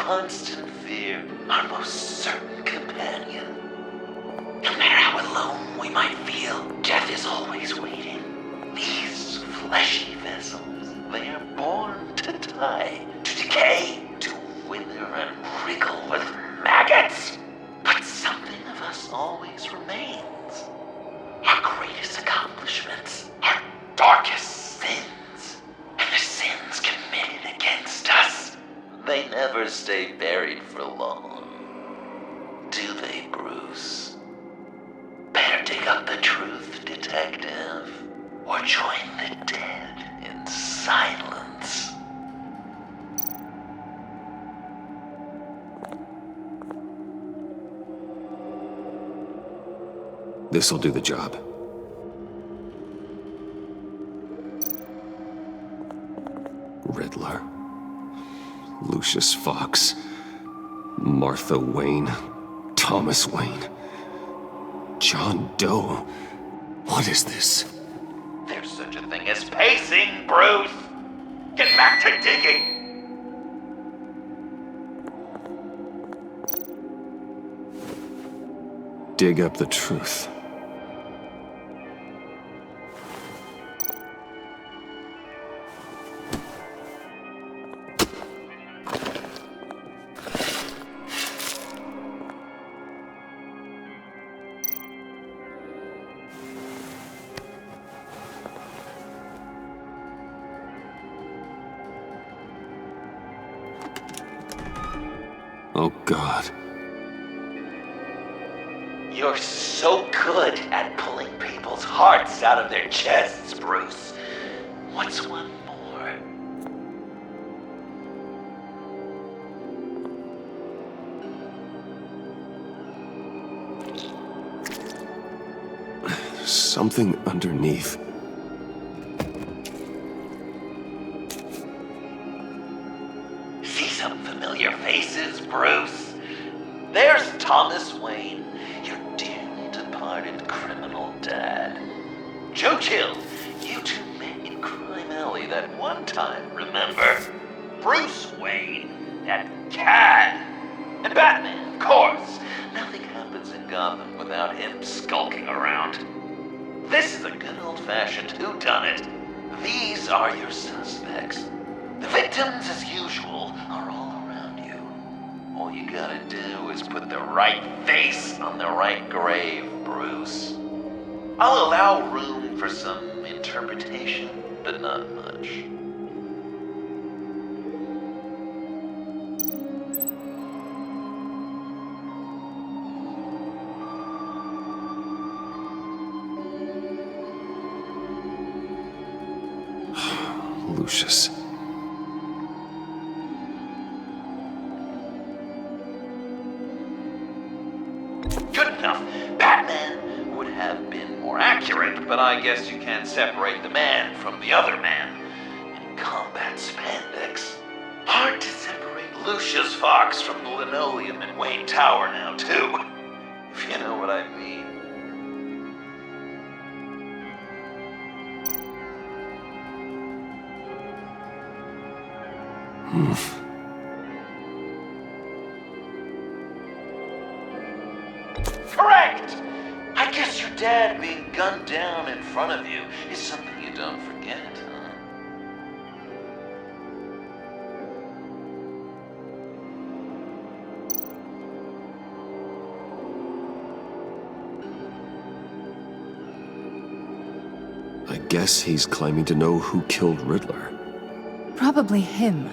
constant fear, our most certain companion. No matter how alone we might feel, death is always waiting. These fleshy vessels, they are born to die, to decay, to wither and wriggle with maggots. But something of us always remains. Our greatest accomplishments, our darkest sins, and the sins committed against us. They never stay buried for long. Do they, Bruce? Better dig up the truth, detective, or join the dead in silence. This'll do the job. Riddler. Lucius Fox. Martha Wayne. Thomas Wayne. John Doe. What is this? There's such a thing as pacing, Bruce! Get back to digging! Dig up the truth. Oh, God. You're so good at pulling people's hearts out of their chests, Bruce. What's one more? Something underneath. See some familiar faces, Bruce? There's Thomas Wayne, your dearly departed criminal dad. Joe Chill, you two met in Crime Alley that one time, remember? Bruce Wayne, that cad. And Batman, of course. Nothing happens in Gotham without him skulking around. This is a good old-fashioned whodunit. These are your suspects. The victims, as usual, are all around you. All you gotta do is put the right face on the right grave, Bruce. I'll allow room for some interpretation, but not much. Lucius. Good enough. Batman would have been more accurate, but I guess you can't separate the man from the other man. In combat spandex. Hard to separate Lucius Fox from the linoleum in Wayne Tower now, too. If you know what I mean. Correct! I guess your dad being gunned down in front of you is something you don't forget, huh? I guess he's claiming to know who killed Riddler. Probably him.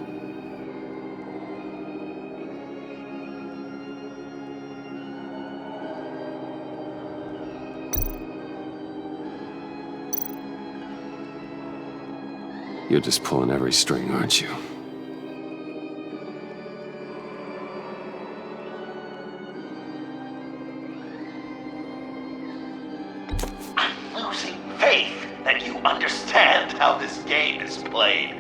You're just pulling every string, aren't you? I'm losing faith that you understand how this game is played.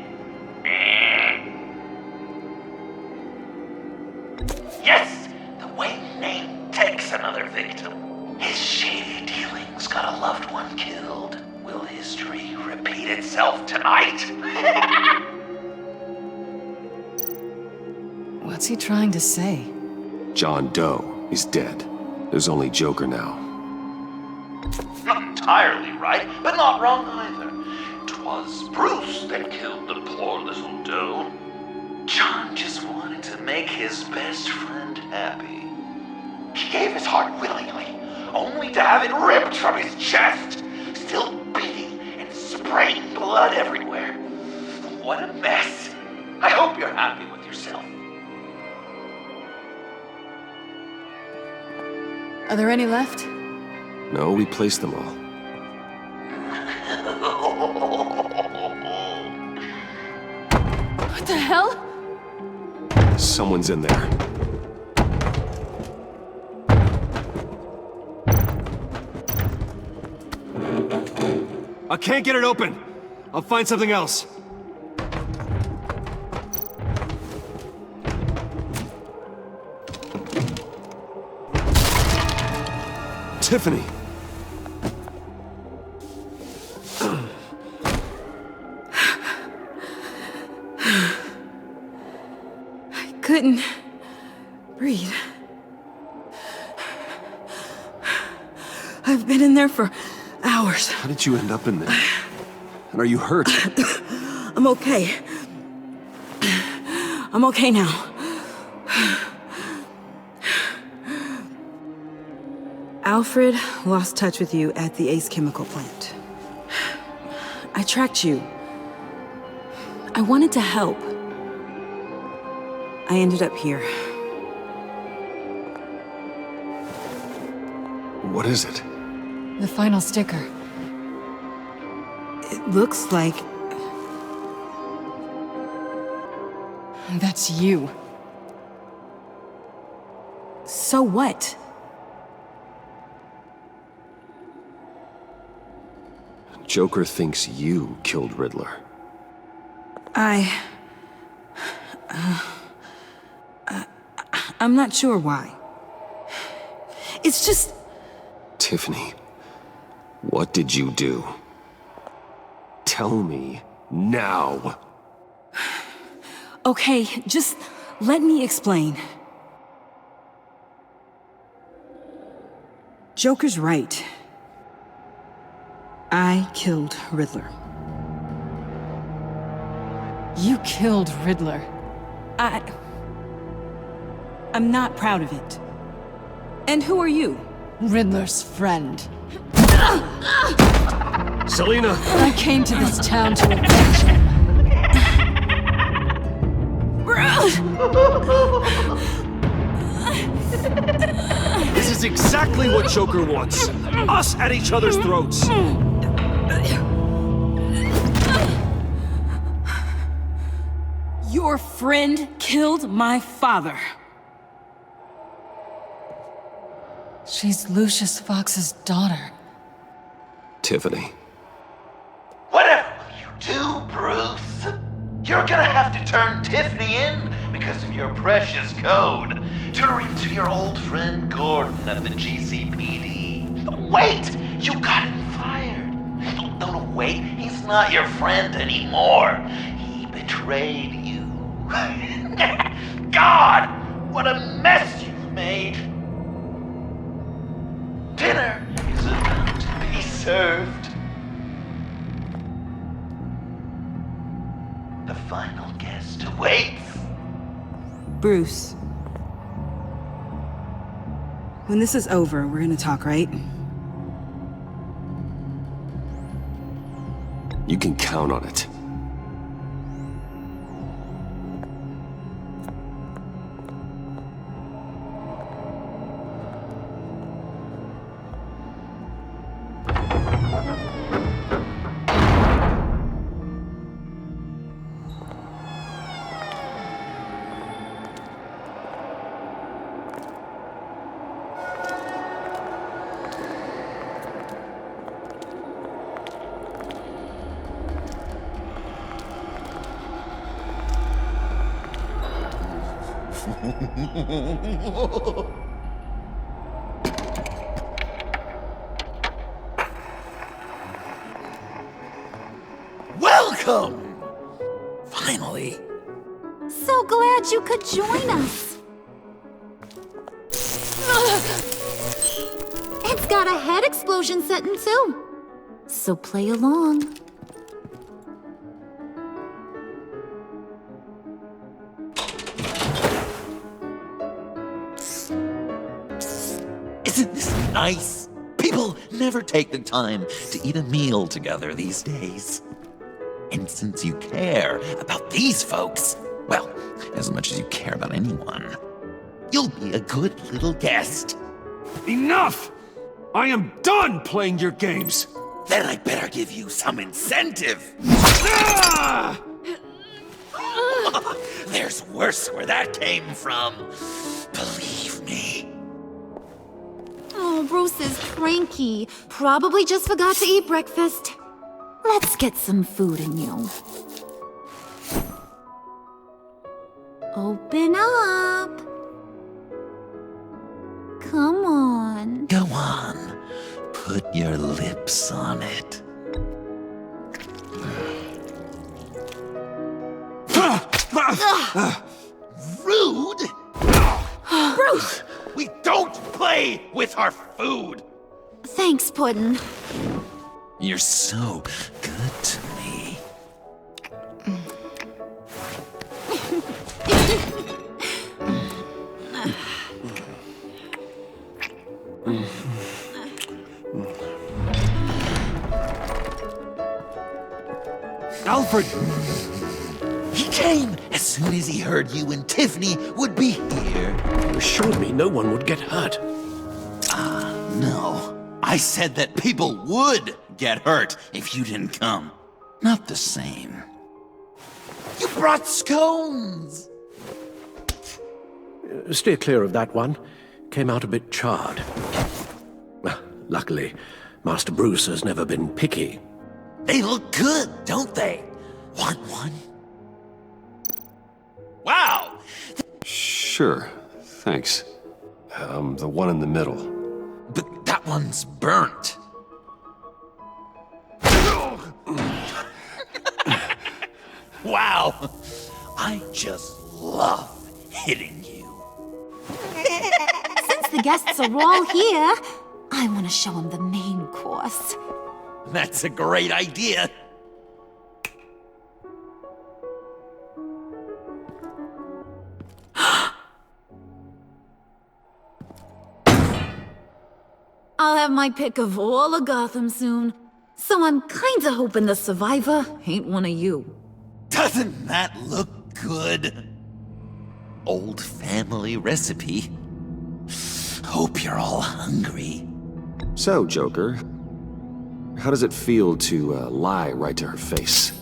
Yes, the Wayne name takes another victim. His shady dealings got a loved one killed. Will history repeat itself tonight? What's he trying to say? John Doe is dead. There's only Joker now. Not entirely right, but not wrong either. 'Twas Bruce that killed the poor little Doe. John just wanted to make his best friend happy. He gave his heart willingly, only to have it ripped from his chest, still beating and spraying blood everywhere. What a mess. I hope you're happy with yourself. Are there any left? No, we placed them all. What the hell? Someone's in there. I can't get it open. I'll find something else. Tiffany. I couldn't breathe. I've been in there for hours. How did you end up in there? And are you hurt? I'm okay. I'm okay now. Alfred lost touch with you at the Ace Chemical plant. I tracked you. I wanted to help. I ended up here. What is it? The final sticker. It looks like... That's you. So what? Joker thinks you killed Riddler. I'm not sure why. It's just... Tiffany, what did you do? Tell me now. Okay, just let me explain. Joker's right. I killed Riddler. You killed Riddler. I'm not proud of it. And who are you? Riddler's friend. Selina! I came to this town to avenge him. This is exactly what Joker wants. Us at each other's throats. Your friend killed my father. She's Lucius Fox's daughter. Tiffany. Whatever will you do, Bruce? You're gonna have to turn Tiffany in because of your precious code. Turn her into your old friend Gordon at the GCPD. Wait! You got him fired. No, wait. He's not your friend anymore. He betrayed you. God! What a mess you've made! Dinner is about to be served. The final guest awaits. Bruce. When this is over, we're gonna talk, right? You can count on it. Welcome! Finally. So so glad you could join us. It's got a head explosion setting too. So play along. Isn't this nice? People never take the time to eat a meal together these days. And since you care about these folks, well, as much as you care about anyone, you'll be a good little guest. Enough! I am done playing your games! Then I better give you some incentive. Ah! There's worse where that came from. Believe me. Oh, Bruce is cranky. Probably just forgot to eat breakfast. Let's get some food in you. Open up. Come on. Go on. Put your lips on it. Rude! Bruce! We don't play with our food! Thanks, Puddin'. You're so good to me. Alfred! He came as soon as he heard you and Tiffany would be here. You assured me no one would get hurt. No. I said that people would get hurt if you didn't come. Not the same. You brought scones! Steer clear of that one. Came out a bit charred. Luckily, Master Bruce has never been picky. They look good, don't they? Want one? Wow! Sure, thanks. The one in the middle. But that one's burnt. Wow! I just love hitting you. Since the guests are all here, I want to show them the main course. That's a great idea. I'll have my pick of all of Gotham soon, so I'm kinda hoping the survivor ain't one of you. Doesn't that look good? Old family recipe. Hope you're all hungry. So, Joker, how does it feel to lie right to her face?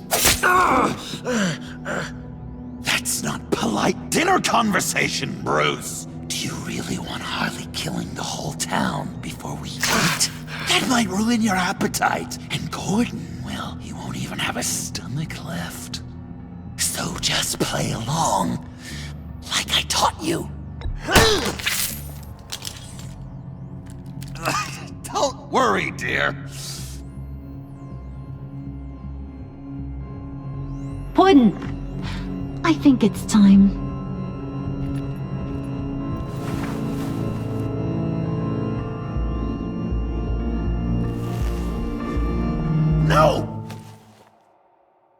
That's not polite dinner conversation, Bruce. Do you really want Harley killing the whole town before we eat? That might ruin your appetite. And Gordon, well, he won't even have a stomach left. So just play along, like I taught you. Don't worry, dear. Puddin', I think it's time. No!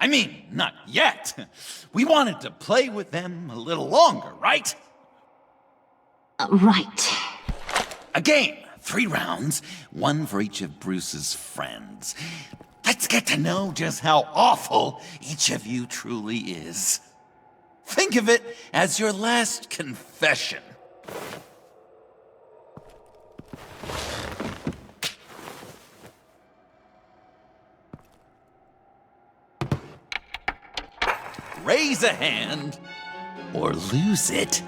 I mean, not yet. We wanted to play with them a little longer, right? Right. A game, 3 rounds, 1 for each of Bruce's friends. Let's get to know just how awful each of you truly is. Think of it as your last confession. Raise a hand, or lose it.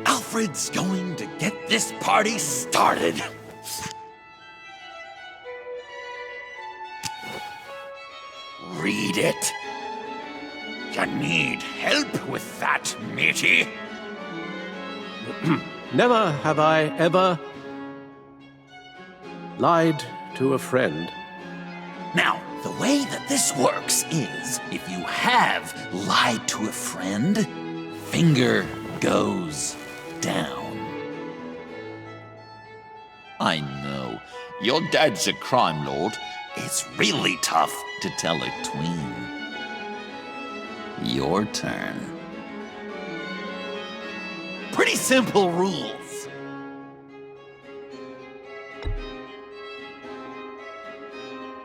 Alfred's going to get this party started. Read it. You need help with that, matey? Never have I ever lied to a friend. Now, the way that this works is if you have lied to a friend, finger goes down. I know, your dad's a crime lord. It's really tough to tell a tween. Your turn. Pretty simple rules.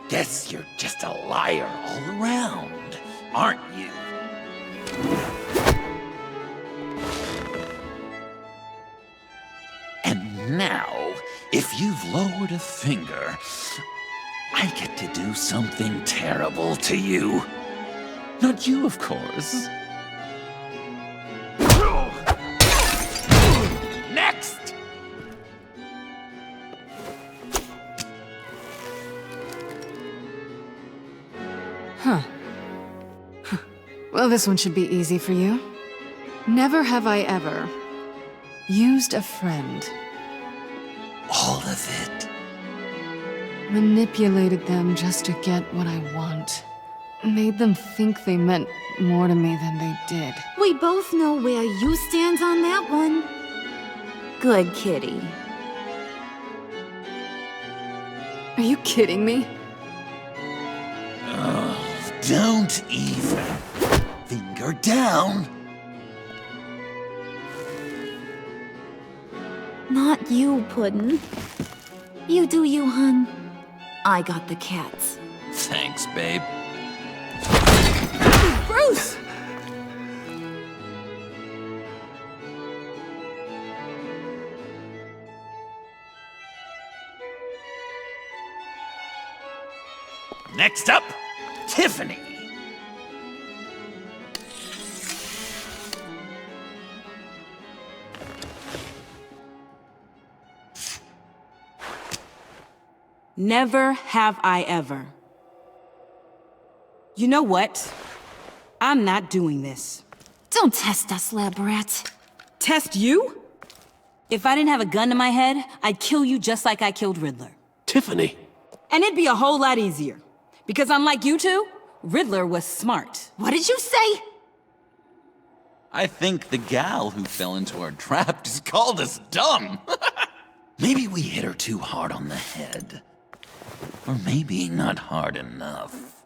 Guess you're just a liar all around, aren't you? And now, if you've lowered a finger, I get to do something terrible to you. Not you, of course. Next! Well, this one should be easy for you. Never have I ever used a friend, All of it. manipulated them just to get what I want, made them think they meant more to me than they did. We both know where you stand on that one. Good kitty. Are you kidding me? Don't even. Finger down. Not you, Puddin'. You do you, hun. I got the cats. Thanks, babe. Bruce! Next up, Tiffany. Never have I ever. You know what? I'm not doing this. Don't test us, lab rat. Test you? If I didn't have a gun to my head, I'd kill you just like I killed Riddler. Tiffany! And it'd be a whole lot easier. Because unlike you two, Riddler was smart. What did you say? I think the gal who fell into our trap just called us dumb. Maybe we hit her too hard on the head. Or maybe not hard enough.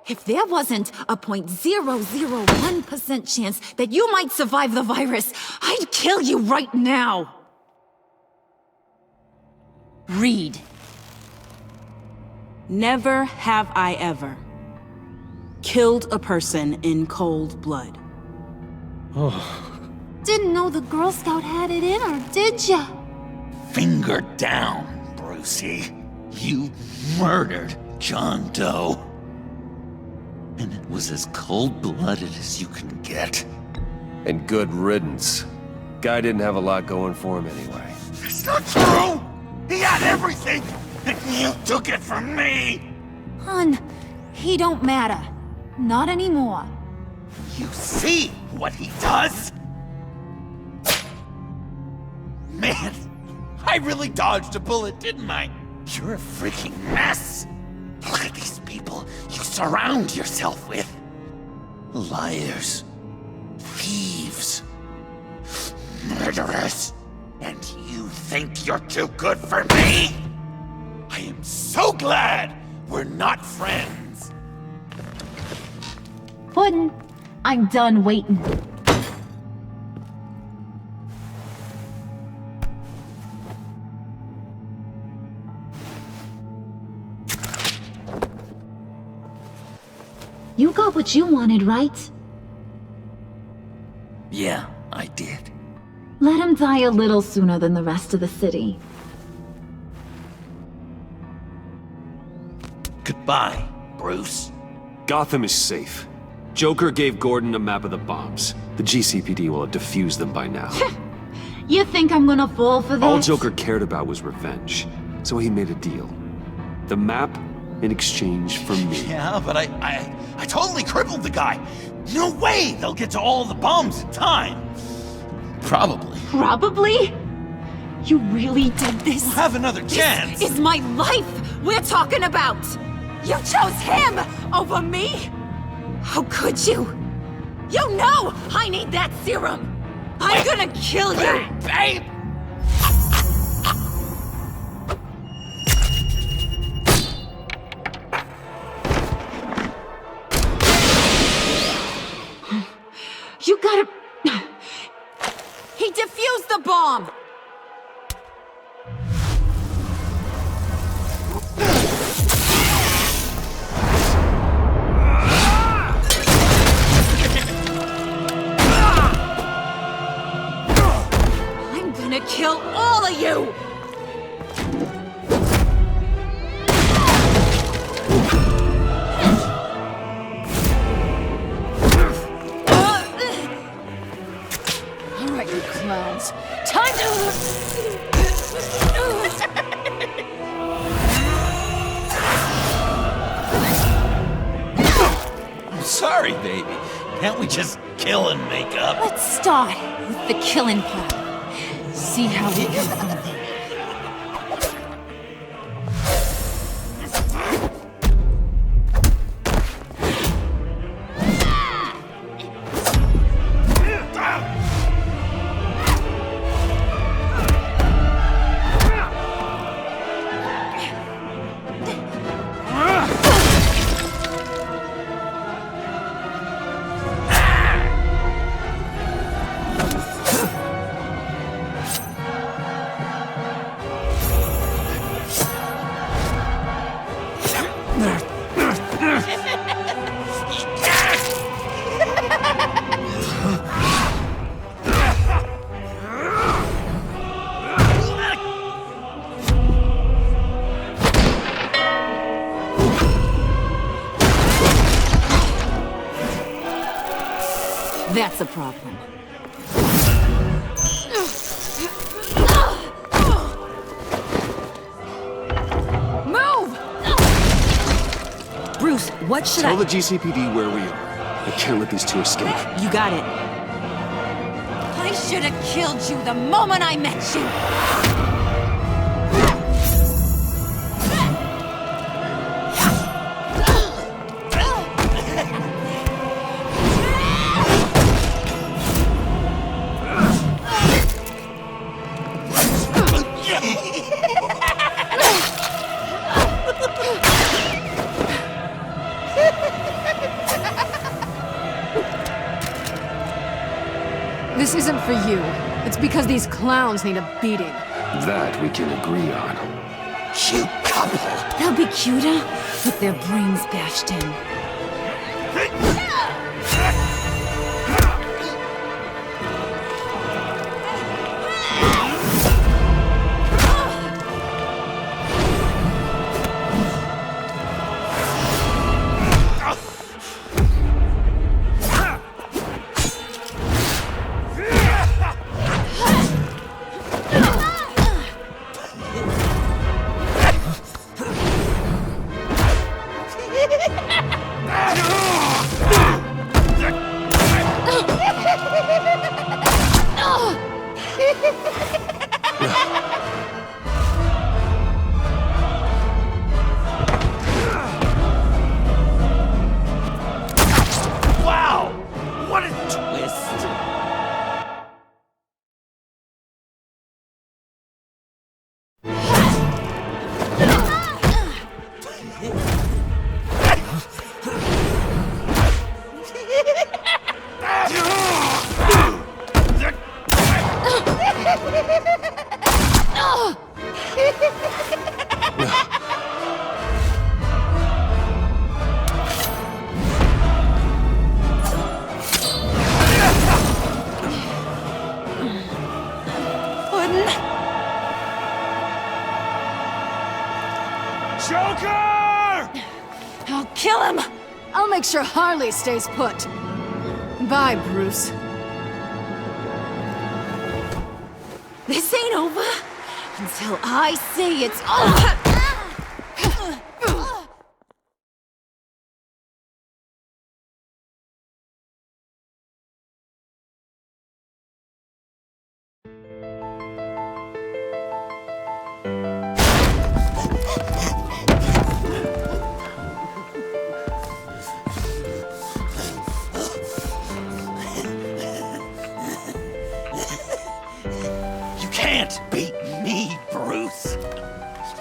If there wasn't a 0.001% chance that you might survive the virus, I'd kill you right now. Read. Never have I ever killed a person in cold blood. Didn't know the Girl Scout had it in her, did ya? Finger down, Brucey. You murdered John Doe. And it was as cold-blooded as you can get. And good riddance. Guy didn't have a lot going for him anyway. It's not true! He had everything! And you took it from me! Hun, he don't matter. Not anymore. You see what he does? Man, I really dodged a bullet, didn't I? You're a freaking mess. Look at these people you surround yourself with. Liars. Thieves. Murderers. And you think you're too good for me? I am so glad we're not friends. Puddin', I'm done waiting. You got what you wanted, right? Yeah, I did. Let him die a little sooner than the rest of the city. Goodbye, Bruce. Gotham is safe. Joker gave Gordon a map of the bombs. The GCPD will have defused them by now. You think I'm gonna fall for that? All Joker cared about was revenge, so he made a deal. The map in exchange for me. Yeah, but I totally crippled the guy. No way they'll get to all the bombs in time. Probably. Probably? You really did this? Have another chance. This is my life we're talking about! You chose him over me? How could you? You know I need that serum! I'm gonna kill you! Babe! You gotta... He defused the bomb! I'm gonna kill all of you! Alright, you clowns. Time to... I'm sorry, baby. Can't we just kill and make up? Let's start with the killing part. See how we go from there. That's a problem. Move! Bruce, what should Tell the GCPD where we are. I can't let these two escape. You got it. I should have killed you the moment I met you! This isn't for you. It's because these clowns need a beating. That we can agree on. Cute couple. They'll be cuter with their brains bashed in. Wow! What a twist! Joker! I'll kill him! I'll make sure Harley stays put. Bye, Bruce. This ain't over until I say it's over! can't beat me, Bruce.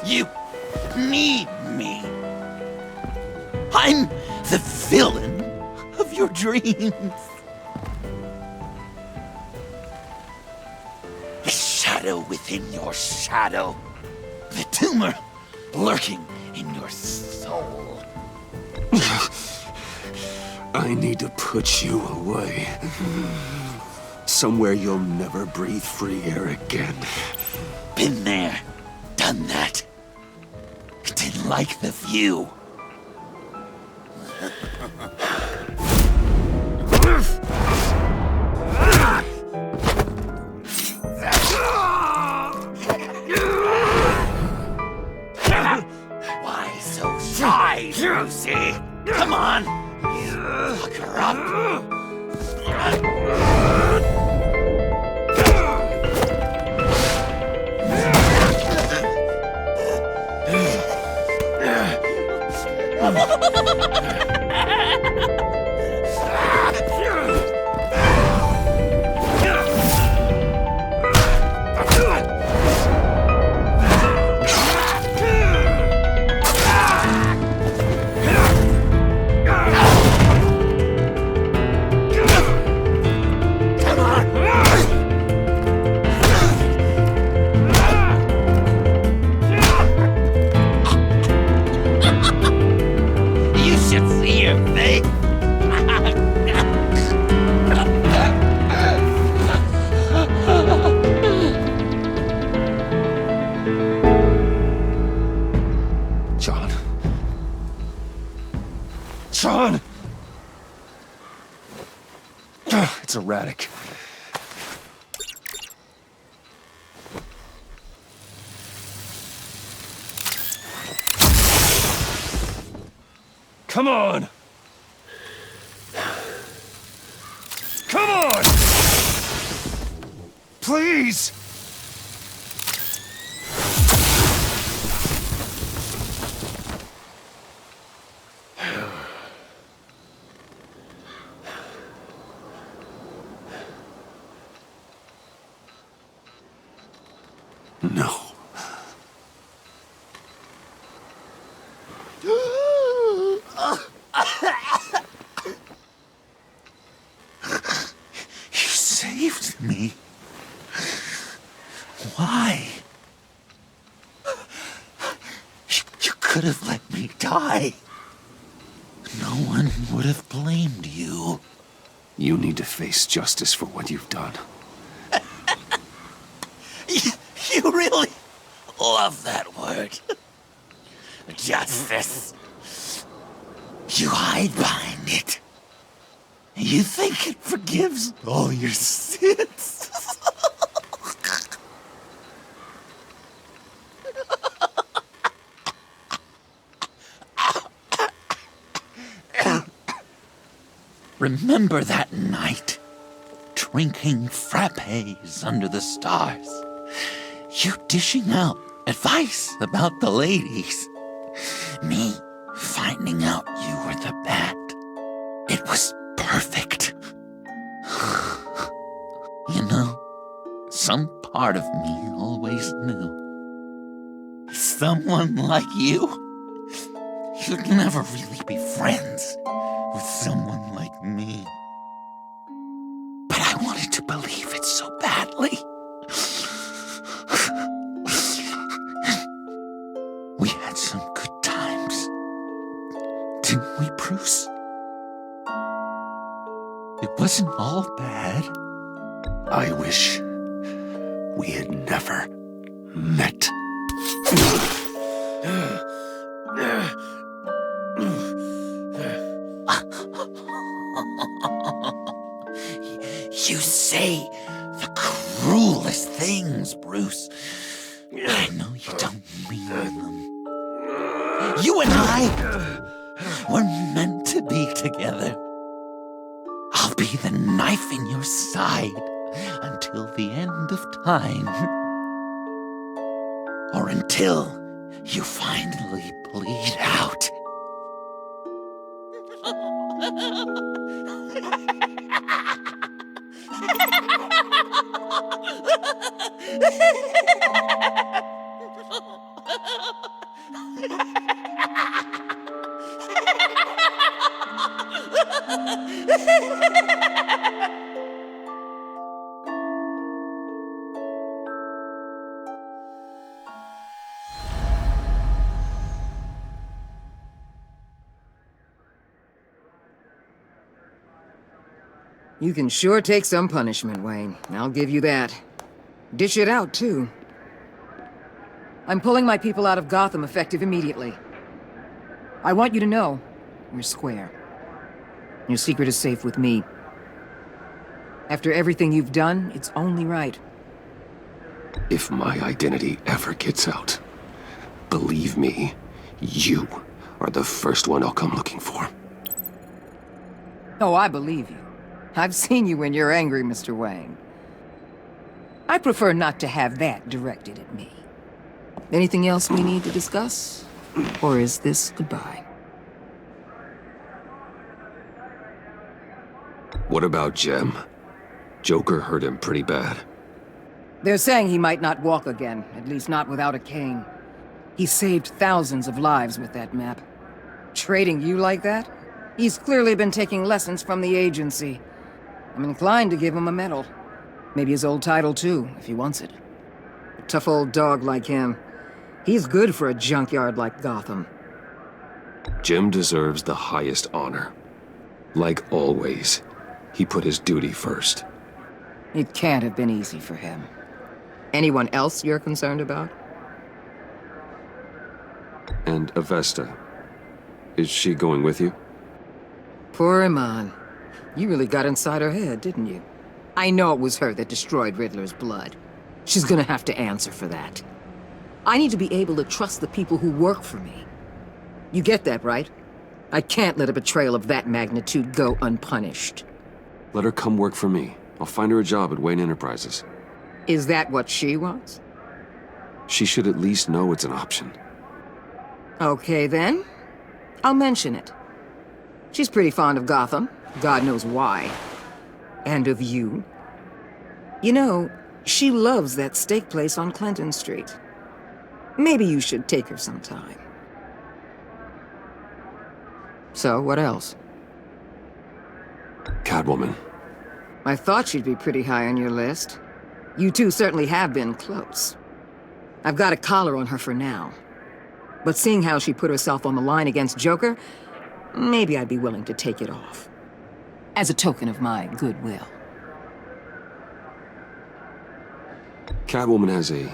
You need me. I'm the villain of your dreams. The shadow within your shadow. The tumor lurking in your soul. I need to put you away. Somewhere you'll never breathe free air again. Been there, done that. Didn't like the view. Why so shy, Lucy? Come on. Lock her up. You should see your face. John. John! It's erratic. Come on! Come on! Please! No. You saved me. Why? You could have let me die. No one would have blamed you. You need to face justice for what you've done. You really love that word. Justice. You hide behind it. You think it forgives all your sins. Remember that night, drinking frappes under the stars. You dishing out advice about the ladies. Me finding out you were the bat. It was perfect. You know, some part of me always knew. Someone like you, you'd never really be friends with someone like me. But I wanted to believe it so badly. We had some good times, didn't we, Bruce? It wasn't all bad. I wish we had never met. You say the cruelest things, Bruce. I know you don't mean them. You and I were meant to be together. I'll be the knife in your side until the end of time. Or until you finally bleed out. You can sure take some punishment, Wayne. I'll give you that. Dish it out, too. I'm pulling my people out of Gotham effective immediately. I want you to know, we're square. Your secret is safe with me. After everything you've done, it's only right. If my identity ever gets out, believe me, you are the first one I'll come looking for. Oh, I believe you. I've seen you when you're angry, Mr. Wayne. I prefer not to have that directed at me. Anything else we need to discuss? Or is this goodbye? What about Jem? Joker hurt him pretty bad. They're saying he might not walk again, at least not without a cane. He saved thousands of lives with that map. Trading you like that? He's clearly been taking lessons from the agency. I'm inclined to give him a medal. Maybe his old title too, if he wants it. A tough old dog like him. He's good for a junkyard like Gotham. Jem deserves the highest honor. Like always, he put his duty first. It can't have been easy for him. Anyone else you're concerned about? And Avesta, is she going with you? Poor Iman. You really got inside her head, didn't you? I know it was her that destroyed Riddler's blood. She's gonna have to answer for that. I need to be able to trust the people who work for me. You get that, right? I can't let a betrayal of that magnitude go unpunished. Let her come work for me. I'll find her a job at Wayne Enterprises. Is that what she wants? She should at least know it's an option. Okay, then. I'll mention it. She's pretty fond of Gotham. God knows why. And of you. You know, she loves that steak place on Clinton Street. Maybe you should take her sometime. So, what else? Catwoman. I thought she'd be pretty high on your list. You two certainly have been close. I've got a collar on her for now. But seeing how she put herself on the line against Joker, maybe I'd be willing to take it off. As a token of my goodwill. Catwoman has a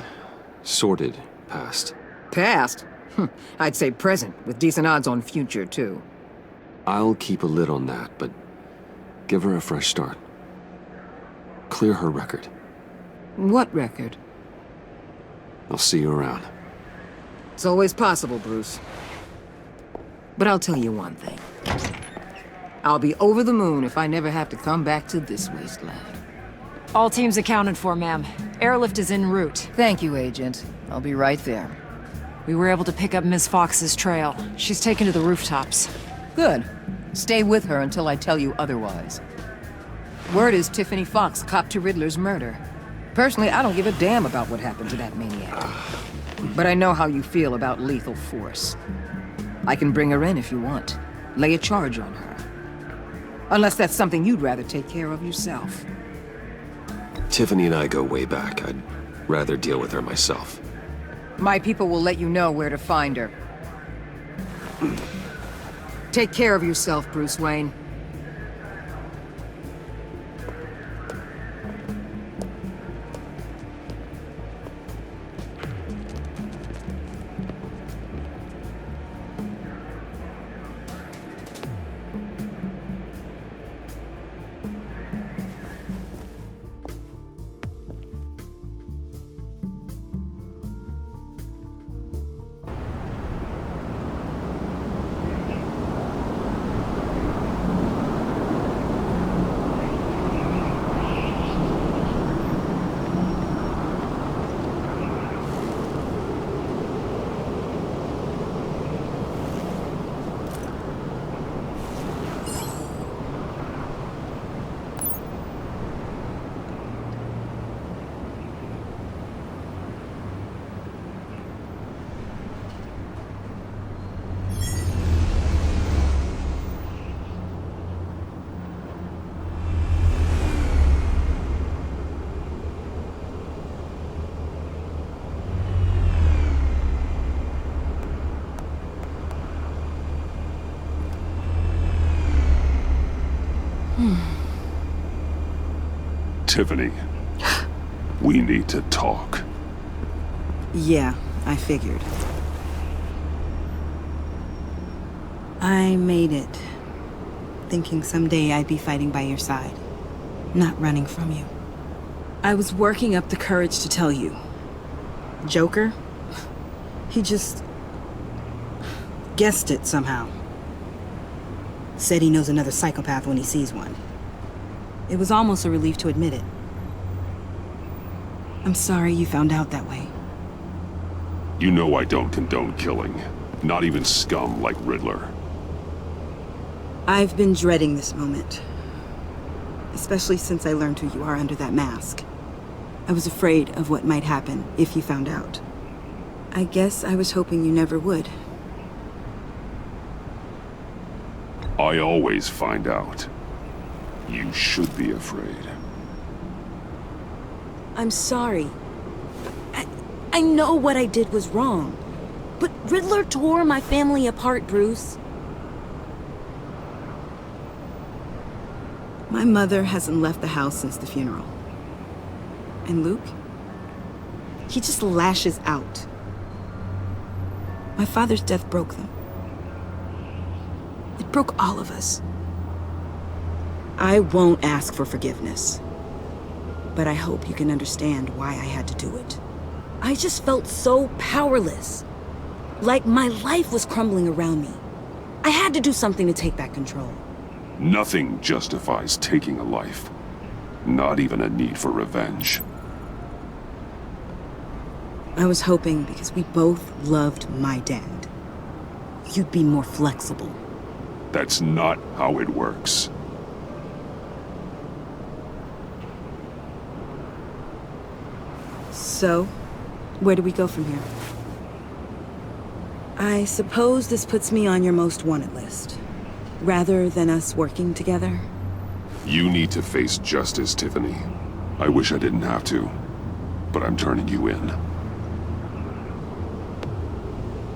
sordid past. Past? I'd say present, with decent odds on future, too. I'll keep a lid on that, but give her a fresh start. Clear her record. What record? I'll see you around. It's always possible, Bruce. But I'll tell you one thing. I'll be over the moon if I never have to come back to this wasteland. All teams accounted for, ma'am. Airlift is en route. Thank you, Agent. I'll be right there. We were able to pick up Ms. Fox's trail. She's taken to the rooftops. Good. Stay with her until I tell you otherwise. Word is Tiffany Fox copped to Riddler's murder. Personally, I don't give a damn about what happened to that maniac. But I know how you feel about lethal force. I can bring her in if you want. Lay a charge on her. Unless that's something you'd rather take care of yourself. Tiffany and I go way back. I'd rather deal with her myself. My people will let you know where to find her. Take care of yourself, Bruce Wayne. Tiffany, we need to talk. Yeah, I figured. I made it, thinking someday I'd be fighting by your side, not running from you. I was working up the courage to tell you. Joker? He just guessed it somehow. Said he knows another psychopath when he sees one. It was almost a relief to admit it. I'm sorry you found out that way. You know I don't condone killing. Not even scum like Riddler. I've been dreading this moment. Especially since I learned who you are under that mask. I was afraid of what might happen if you found out. I guess I was hoping you never would. I always find out. You should be afraid. I'm sorry. I know what I did was wrong. But Riddler tore my family apart, Bruce. My mother hasn't left the house since the funeral. And Luke? He just lashes out. My father's death broke them. It broke all of us. I won't ask for forgiveness. But I hope you can understand why I had to do it. I just felt so powerless. Like my life was crumbling around me. I had to do something to take back control. Nothing justifies taking a life. Not even a need for revenge. I was hoping because we both loved my dad, you'd be more flexible. That's not how it works. So, where do we go from here? I suppose this puts me on your most wanted list, rather than us working together. You need to face justice, Tiffany. I wish I didn't have to, but I'm turning you in.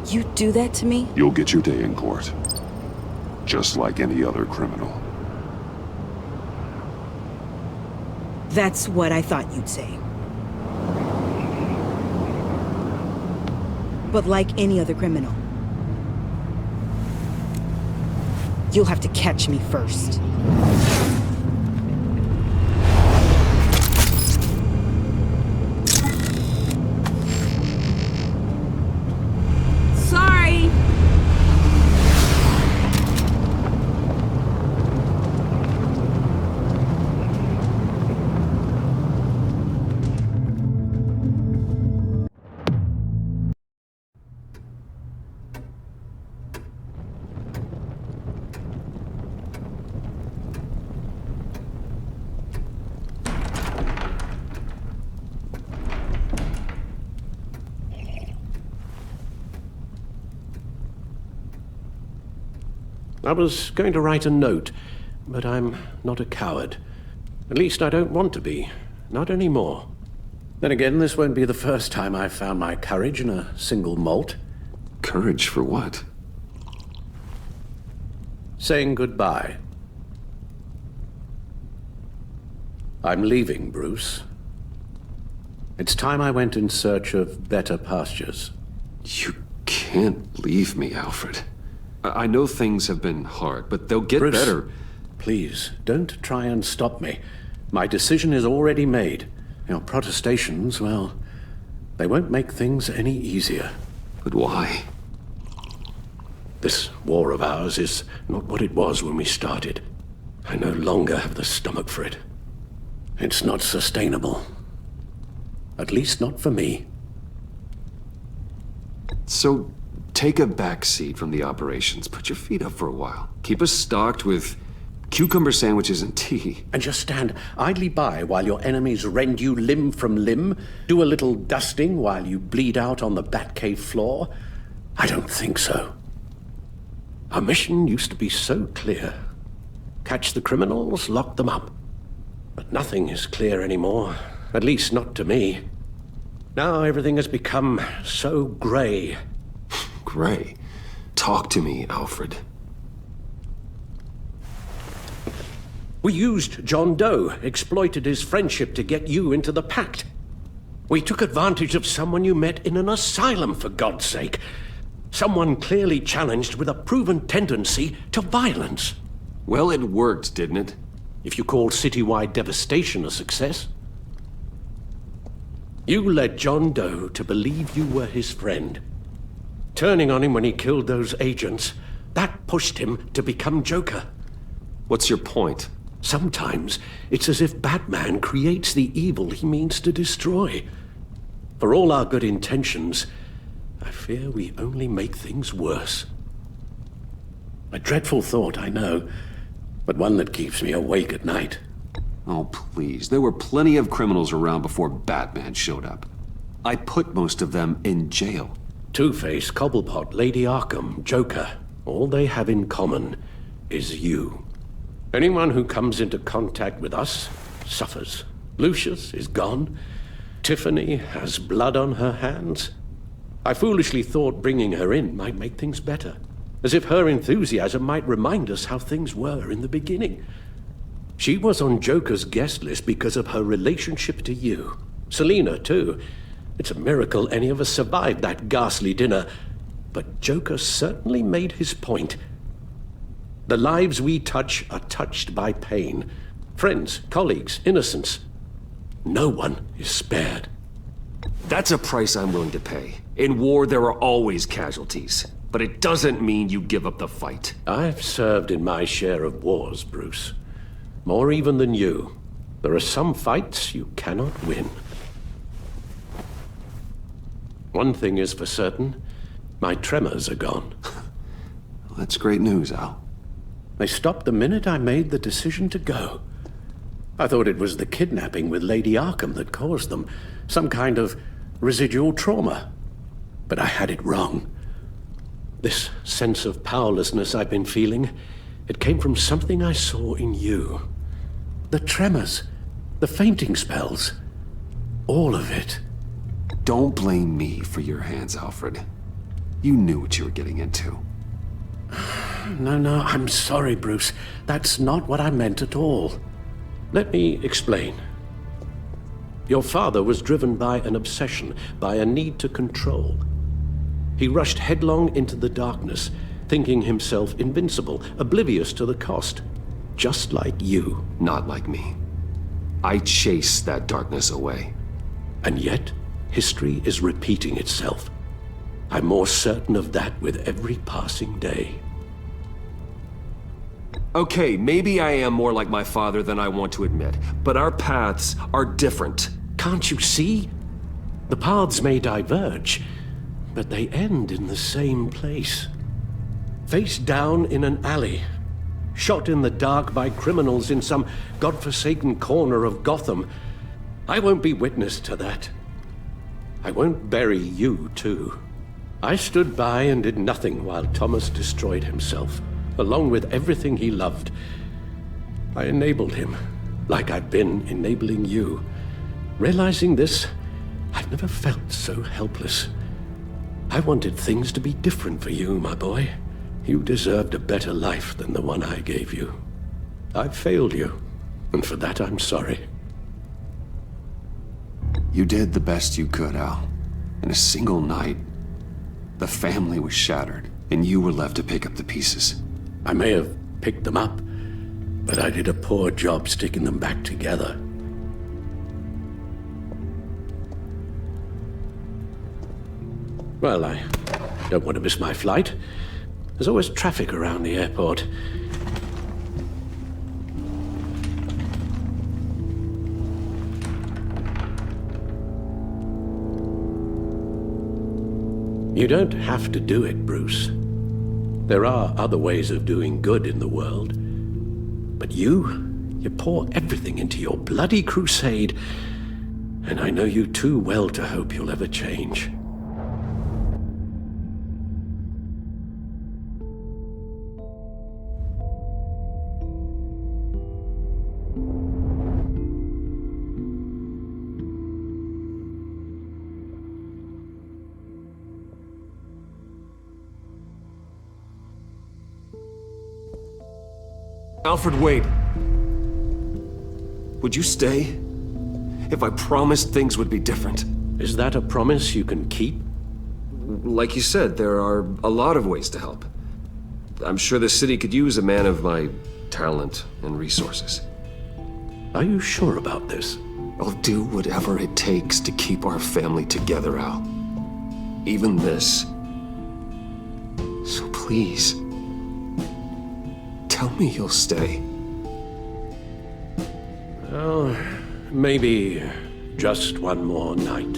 You do that to me? You'll get your day in court. Just like any other criminal. That's what I thought you'd say. But like any other criminal, you'll have to catch me first. Sorry! I was going to write a note, but I'm not a coward. At least I don't want to be. Not anymore. Then again, this won't be the first time I've found my courage in a single malt. Courage for what? Saying goodbye. I'm leaving, Bruce. It's time I went in search of better pastures. You can't leave me, Alfred. I know things have been hard, but they'll get Bruce, better. Please, don't try and stop me. My decision is already made. Your protestations, well, they won't make things any easier. But why? This war of ours is not what it was when we started. I no longer have the stomach for it. It's not sustainable. At least not for me. So, take a back seat from the operations. Put your feet up for a while. Keep us stocked with cucumber sandwiches and tea. And just stand idly by while your enemies rend you limb from limb? Do a little dusting while you bleed out on the Batcave floor? I don't think so. Our mission used to be so clear. Catch the criminals, lock them up. But nothing is clear anymore. At least not to me. Now everything has become so gray. Gray? Talk to me, Alfred. We used John Doe, exploited his friendship to get you into the pact. We took advantage of someone you met in an asylum, for God's sake. Someone clearly challenged with a proven tendency to violence. Well, it worked, didn't it? If you call citywide devastation a success. You led John Doe to believe you were his friend. Turning on him when he killed those agents, that pushed him to become Joker. What's your point? Sometimes it's as if Batman creates the evil he means to destroy. For all our good intentions, I fear we only make things worse. A dreadful thought, I know, but one that keeps me awake at night. Oh, please. There were plenty of criminals around before Batman showed up. I put most of them in jail. Two-Face, Cobblepot, Lady Arkham, Joker, all they have in common is you. Anyone who comes into contact with us suffers. Lucius is gone. Tiffany has blood on her hands. I foolishly thought bringing her in might make things better, as if her enthusiasm might remind us how things were in the beginning. She was on Joker's guest list because of her relationship to you. Selina, too. It's a miracle any of us survived that ghastly dinner. But Joker certainly made his point. The lives we touch are touched by pain. Friends, colleagues, innocents. No one is spared. That's a price I'm willing to pay. In war, there are always casualties. But it doesn't mean you give up the fight. I've served in my share of wars, Bruce. More even than you. There are some fights you cannot win. One thing is for certain. My tremors are gone. Well, that's great news, Al. They stopped the minute I made the decision to go. I thought it was the kidnapping with Lady Arkham that caused them. Some kind of residual trauma. But I had it wrong. This sense of powerlessness I've been feeling, it came from something I saw in you. The tremors, the fainting spells, all of it. Don't blame me for your hands, Alfred. You knew what you were getting into. No, I'm sorry, Bruce. That's not what I meant at all. Let me explain. Your father was driven by an obsession, by a need to control. He rushed headlong into the darkness, thinking himself invincible, oblivious to the cost. Just like you. Not like me. I chased that darkness away. And yet, history is repeating itself. I'm more certain of that with every passing day. Okay, maybe I am more like my father than I want to admit, but our paths are different. Can't you see? The paths may diverge, but they end in the same place. Face down in an alley, shot in the dark by criminals in some godforsaken corner of Gotham. I won't be witness to that. I won't bury you, too. I stood by and did nothing while Thomas destroyed himself, along with everything he loved. I enabled him, like I've been enabling you. Realizing this, I've never felt so helpless. I wanted things to be different for you, my boy. You deserved a better life than the one I gave you. I failed you, and for that I'm sorry. You did the best you could, Al. In a single night, the family was shattered, and you were left to pick up the pieces. I may have picked them up, but I did a poor job sticking them back together. Well, I don't want to miss my flight. There's always traffic around the airport. You don't have to do it, Bruce. There are other ways of doing good in the world. But you pour everything into your bloody crusade, and I know you too well to hope you'll ever change. Alfred, wait. Would you stay? If I promised things would be different. Is that a promise you can keep? Like you said, there are a lot of ways to help. I'm sure the city could use a man of my talent and resources. Are you sure about this? I'll do whatever it takes to keep our family together, Al. Even this. So please, tell me you'll stay. Well, maybe just one more night.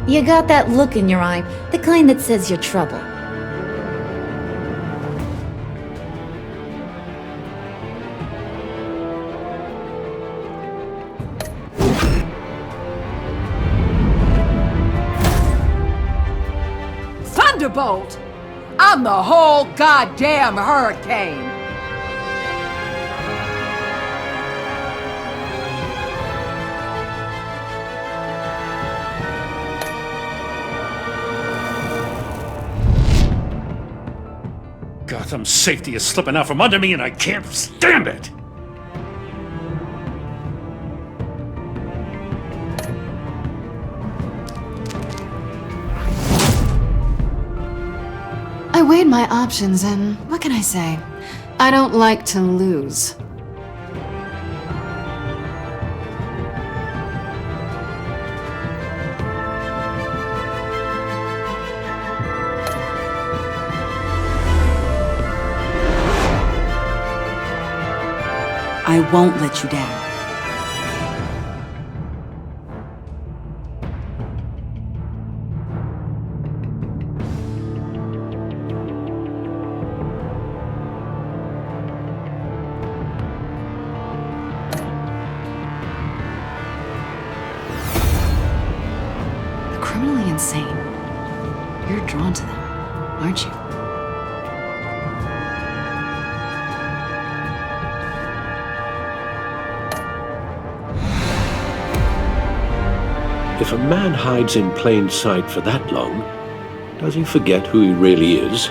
You got that look in your eye, the kind that says you're trouble. Thunderbolt! I'm the whole goddamn hurricane! Gotham's safety is slipping out from under me and I can't stand it! I weighed my options and what can I say? I don't like to lose. I won't let you down. The criminally insane. You're drawn to them, aren't you? If a man hides in plain sight for that long, does he forget who he really is?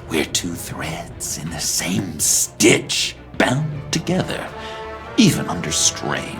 We're two threads in the same stitch, bound together, even under strain.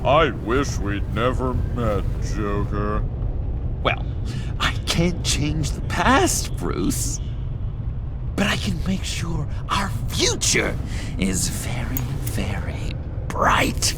I wish we'd never met, Joker. Well, I can't change the past, Bruce. But I can make sure our future is very, very bright.